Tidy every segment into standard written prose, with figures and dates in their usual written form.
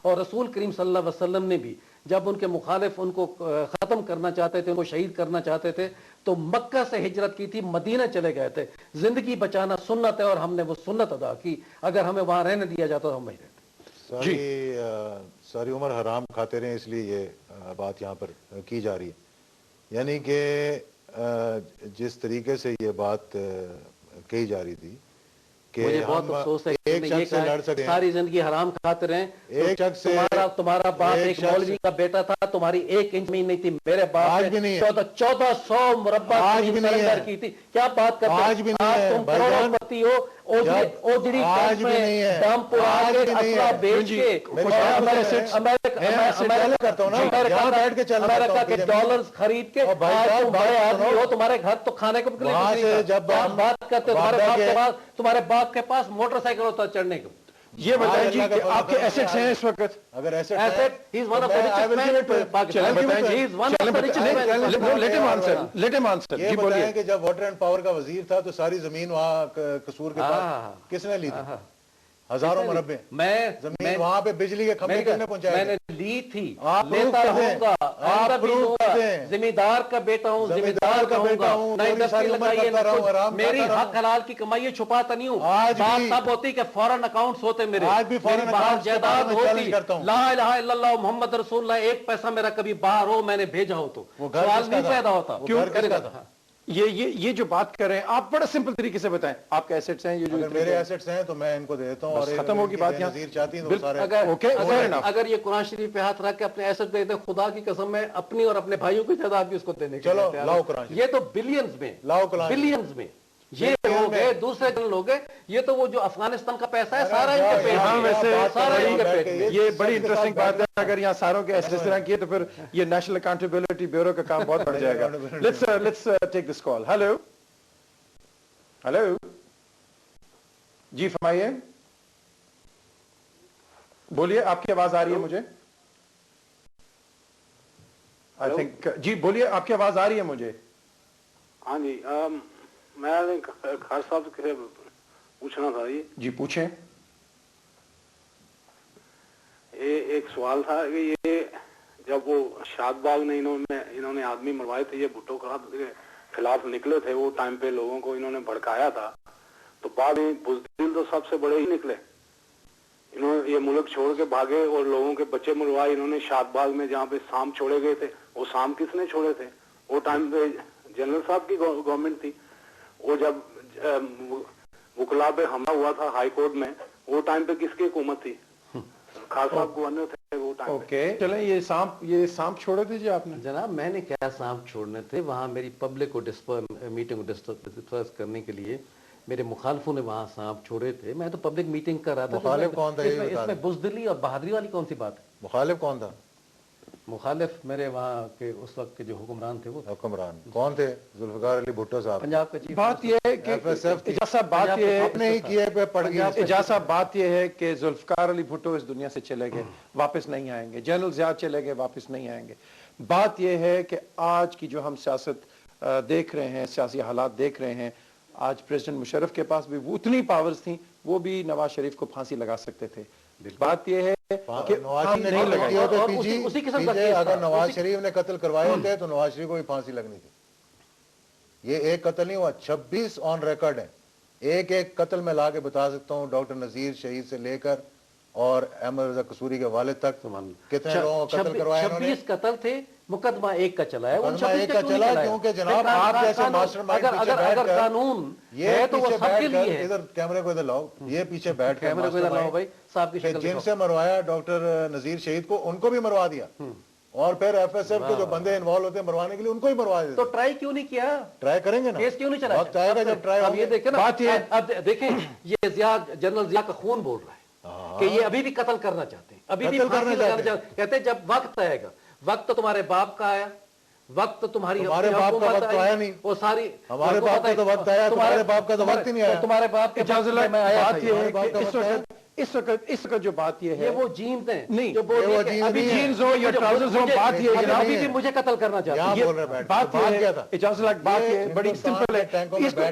اور رسول کریم صلی اللہ علیہ وسلم نے بھی جب ان کے مخالف ان کو ختم کرنا چاہتے تھے، ان کو شہید کرنا چاہتے تھے، تو مکہ سے ہجرت کی تھی، مدینہ چلے گئے تھے. زندگی بچانا سنت ہے اور ہم نے وہ سنت ادا کی. اگر ہمیں وہاں رہنے دیا جاتا تو ہم وہیں رہتے. ساری عمر حرام کھاتے رہے، اس لیے یہ بات یہاں پر کی جا رہی ہے. یعنی کہ جس طریقے سے یہ بات کہی جا رہی تھی کہ مجھے بہت افسوس ہے کہ ایک شخص سے لڑ سکتے ہیں، ساری زندگی حرام کھاتے رہے. ایک شخص سے تمہارا باپ ایک مولوی کا بیٹا تھا، تمہاری 1 انچ زمین نہیں تھی. میرے باپ نے 1400 مربع زمین کی تھی. کیا بات کرتے آج بھی نہیں ہے تم کروڑوں پتی ہو، اوجڑی ٹیکس میں دم پورا کے اسلحہ بیچ کے امریکہ کے ڈالرز خرید کے آج تم بڑے آدمی ہو. تمہارے گھر تو کھانے کو بات کرتے ہو. تمہارے باپ کے پاس موٹر سائیکل ہوتا چڑھنے کو. یہ بتائیں جی کہ آپ کے ایسٹس ہیں اس وقت؟ اگر ایسٹ یہ بتائیں کہ جب واٹر اینڈ پاور کا وزیر تھا تو ساری زمین وہاں قصور کے پاس کس نے لی تھی؟ ہزاروں مربع زمین وہاں پہ بجلی کے کھمبے کس نے پہنچائے؟ میں نے لی تھی، لیتا رہوں گا، آئندہ بھی لوں گا. زمیندار کا بیٹا ہوں، زمیندار کا بیٹا ہوں. میری حق حلال کی کمائی چھپاتا نہیں ہوں. بات تب ہوتی کہ فورن اکاؤنٹس ہوتے میرے، آج بھی فورن باہر جائیداد ہوتی. لا الہ الا اللہ محمد رسول اللہ، 1 پیسہ میرا کبھی باہر ہو میں نے بھیجا ہو تو سوال نہیں پیدا ہوتا. کیوں کرے گا؟ یہ جو بات کر رہے ہیں آپ بڑا سمپل طریقے سے بتائیں. آپ کے ایسٹس ہیں؟ اگر میرے ایسٹس ہیں تو میں ان کو دیتا ہوں. اور ختم ہوگی بات یہاں. اگر یہ قرآن شریف پہ ہاتھ رکھ کے اپنے ایسٹ دے دے، خدا کی قسم میں اپنی اور اپنے بھائیوں کی جائیداد بھی اس کو دینے کے چلو لاؤ قرآن. یہ تو بلینز میں، بلینز میں یہ ہو گئے. دوسرے دن لوگ یہ تو وہ جو افغانستان کا پیسہ ہے سارا ان کے پیٹ میں. یہ بڑی انٹرسٹنگ بات ہے. اگر یہاں ساروں کے ایسے اس طرح کیے تو پھر یہ نیشنل اکاؤنٹیبلٹی بیورو کا کام بہت بڑھ جائے گا. Let's take this call. Hello hello جی فرمائیے، بولیے. آپ کی آواز آ رہی ہے مجھے؟ آئی تھنک جی بولیے، آپ کی آواز آ رہی ہے مجھے. ہاں جی، میں خان صاحب سے پوچھنا تھا. جی پوچھیں. ایک سوال تھا کہ یہ جب وہ شاد باغ میں انہوں نے آدمی مروائے تھے، یہ بھٹو کے خلاف نکلے تھے، وہ ٹائم پہ لوگوں کو انہوں نے بھڑکایا تھا، تو بعد میں بزدل تو سب سے بڑے ہی نکلے. انہوں نے یہ ملک چھوڑ کے بھاگے اور لوگوں کے بچے مروائے. انہوں نے شاد باغ میں جہاں پہ سام چھوڑے گئے تھے، وہ سام کس نے چھوڑے تھے؟ وہ ٹائم پہ جنرل صاحب کی گورنمنٹ تھی. وہ جب وکلا پہ حملہ ہوا تھا ہائی کورٹ میں، وہ ٹائم پہ کس کی حکومت تھی؟ خالص صاحب گورنر تھے وہ ٹائم. اوکے چلیں، یہ سانپ چھوڑے تھے جی آپ نے؟ جناب میں نے کیا سانپ چھوڑنے تھے؟ وہاں میری پبلک کو میٹنگ کو ڈسپرس کرنے کے لیے میرے مخالفوں نے وہاں سانپ چھوڑے تھے. میں تو پبلک میٹنگ کر رہا تھا. مخالف کون تھا؟ اس میں بزدلی اور بہادری والی کون سی بات ہے؟ مخالف کون تھا؟ مخالف میرے وہاں کے اس وقت کے جو حکمران تھے. وہ حکمران کون تھے؟ ذوالفقار علی بھٹو صاحب، پنجاب کا چیف. بات یہ ہے کہ اجاز صاحب بات یہ ہے اپنے ہی کیے پہ پڑ گئی. اجاز صاحب بات یہ ہے کہ ذوالفقار علی بھٹو اس دنیا سے چلے گئے، واپس نہیں آئیں گے. جنرل ضیاء چلے گئے، واپس نہیں آئیں گے. بات یہ ہے کہ آج کی جو ہم سیاست دیکھ رہے ہیں، سیاسی حالات دیکھ رہے ہیں، آج پریزیڈنٹ مشرف کے پاس بھی اتنی پاورز تھیں، وہ بھی نواز شریف کو پھانسی لگا سکتے تھے. بات یہ ہے کہ اگر نواز شریف نے قتل کروائے ہوتے تو نواز شریف کو بھی پھانسی لگنی تھی. یہ ایک قتل نہیں ہوا، 26 آن ریکارڈ ہیں. ایک قتل میں لا کے بتا سکتا ہوں، ڈاکٹر نذیر شہید سے لے کر اور احمد رضا قصوری کے والد تک کتنے لوگوں کو قتل کروایا انہوں نے. 26 قتل تھے، مقدمہ 1 کا چلا ہے. مقدمہ 1 کا چلا کیونکہ جناب آپ جیسے ماسٹر مائنڈ پیچھے بیٹھ کر قانون یہ پیچھے بیٹھ کر ادھر کیمرے کو ادھر لاؤ، یہ پیچھے بیٹھ کر جن سے مروایا ڈاکٹر نذیر شہید کو، ان کو بھی مروا دیا. اور پھر ایف ایس ایف کے جو بندے انوالو ہوتے ہیں مروانے کے لیے، ان کو ہی مروا دیتے. تو ٹرائی کیوں نہیں کیا؟ ٹرائی کریں گے نا، کیس کیوں نہیں چلا؟ وقت آئے گا جب ٹرائی اب یہ دیکھیں نا، اب دیکھیں یہ جنرل ضیاء کا خون بول رہا ہے کہ یہ ابھی بھی قتل کرنا چاہتے ہیں، ابھی بھی پھانسی لگانا چاہتے ہیں. کہتے ہیں جب وقت آئے گا. وقت تو تمہارے باپ کا آیا، وقت تمہاری ہمارے باپ کا وقت آیا نہیں. وہ ساری ہمارے باپ کا تو وقت آیا، تمہارے باپ کا تو وقت ہی نہیں آیا. تمہارے باپ کے بات یہ ہے کہ اس وقت جو بات یہ ہے، وہ جینز ہیں نہیں جو ابھی جینز ہو یا ٹراؤزرز ہو، بات یہ ہے ابھی بھی مجھے قتل کرنا چاہتے ہیں. بات یہ ہے اجازت لگ، بات یہ بڑی سمپل ہے.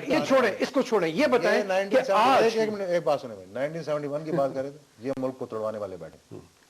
یہ چھوڑیں، اس کو چھوڑیں. یہ بتائیں کہ آج ایک بات سنیں، 1971 کی بات کریں تھے، یہ ملک کو توڑوانے والے بیٹھے.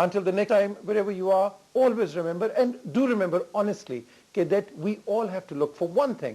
Until the next time, wherever you are, always remember, and do remember honestly, that we all have to look for one thing.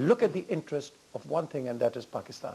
look at the interest of one thing, and that is Pakistan.